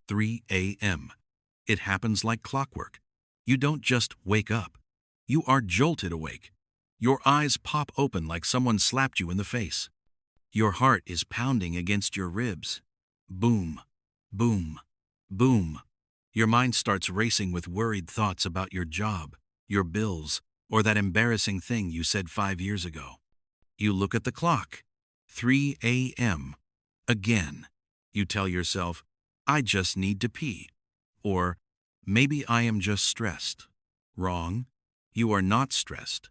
3 a.m. It happens like clockwork. You don't just wake up. You are jolted awake. Your eyes pop open like someone slapped you in the face. Your heart is pounding against your ribs. Boom, boom, boom. Your mind starts racing with worried thoughts about your job, your bills, or that embarrassing thing you said 5 years ago. You look at the clock. 3 a.m. Again. You tell yourself, I just need to pee. Or, maybe I am just stressed. Wrong. You are not stressed.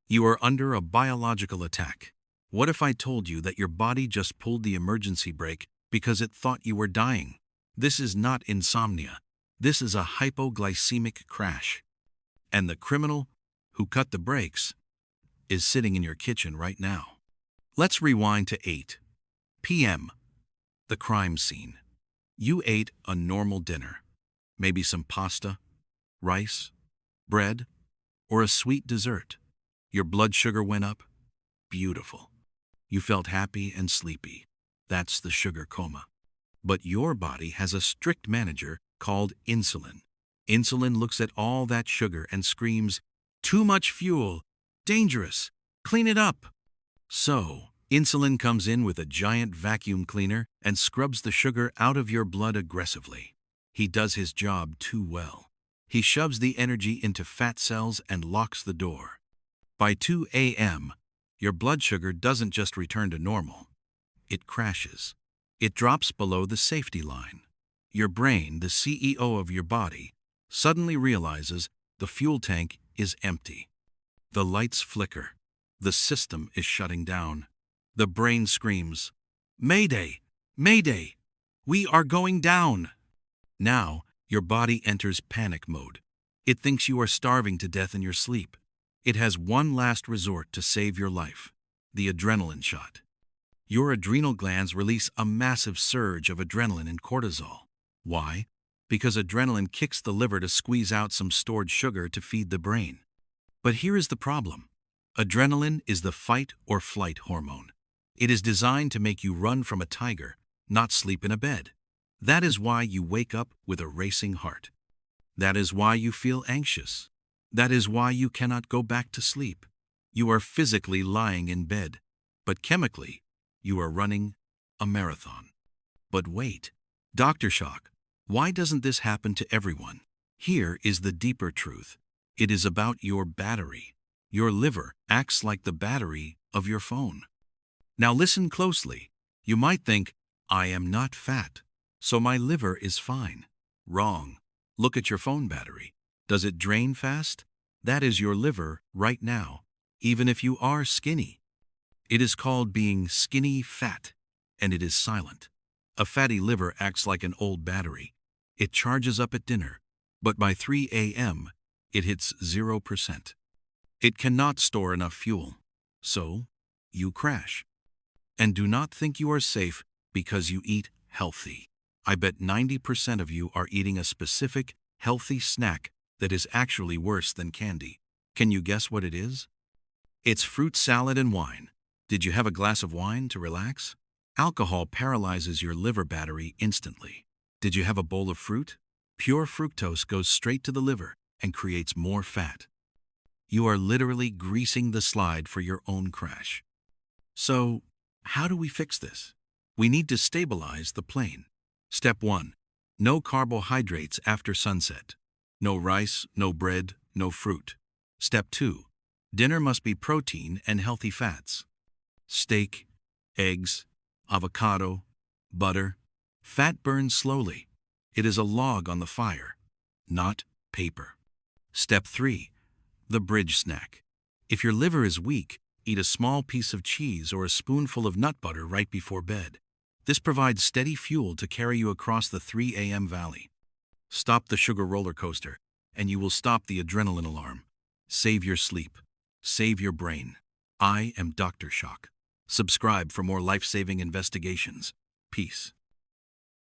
You are under a biological attack. What if I told you that your body just pulled the emergency brake because it thought you were dying? This is not insomnia. This is a hypoglycemic crash. And the criminal who cut the brakes is sitting in your kitchen right now. Let's rewind to 8 p.m. The crime scene. You ate a normal dinner. Maybe some pasta, rice, bread, or a sweet dessert. Your blood sugar went up. Beautiful. You felt happy and sleepy. That's the sugar coma. But your body has a strict manager called insulin. Insulin looks at all that sugar and screams, "Too much fuel! Dangerous! Clean it up!" So, insulin comes in with a giant vacuum cleaner and scrubs the sugar out of your blood aggressively. He does his job too well. He shoves the energy into fat cells and locks the door. By 2 a.m., your blood sugar doesn't just return to normal. It crashes. It drops below the safety line. Your brain, the CEO of your body, suddenly realizes the fuel tank is empty. The lights flicker. The system is shutting down. The brain screams, "Mayday! Mayday! We are going down!" Now, your body enters panic mode. It thinks you are starving to death in your sleep. It has one last resort to save your life: the adrenaline shot. Your adrenal glands release a massive surge of adrenaline and cortisol. Why? Because adrenaline kicks the liver to squeeze out some stored sugar to feed the brain. But here is the problem. Adrenaline is the fight or flight hormone. It is designed to make you run from a tiger, not sleep in a bed. That is why you wake up with a racing heart. That is why you feel anxious. That is why you cannot go back to sleep. You are physically lying in bed, but chemically, you are running a marathon. But wait, Dr. Shock, why doesn't this happen to everyone? Here is the deeper truth. It is about your battery. Your liver acts like the battery of your phone. Now listen closely. You might think, I am not fat, so my liver is fine. Wrong. Look at your phone battery. Does it drain fast? That is your liver right now, even if you are skinny. It is called being skinny fat, and it is silent. A fatty liver acts like an old battery. It charges up at dinner, but by 3 a.m., it hits 0%. It cannot store enough fuel, so you crash. And do not think you are safe because you eat healthy. I bet 90% of you are eating a specific, healthy snack that is actually worse than candy. Can you guess what it is? It's fruit salad and wine. Did you have a glass of wine to relax? Alcohol paralyzes your liver battery instantly. Did you have a bowl of fruit? Pure fructose goes straight to the liver and creates more fat. You are literally greasing the slide for your own crash. So, how do we fix this? We need to stabilize the plane. Step 1. No carbohydrates after sunset. No rice, no bread, no fruit. Step 2. Dinner must be protein and healthy fats. Steak, eggs, avocado, butter. Fat burns slowly. It is a log on the fire, not paper. Step 3. The bridge snack. If your liver is weak, eat a small piece of cheese or a spoonful of nut butter right before bed. This provides steady fuel to carry you across the 3 a.m. valley. Stop the sugar roller coaster, and you will stop the adrenaline alarm. Save your sleep. Save your brain. I am Dr. Shock. Subscribe for more life-saving investigations. Peace.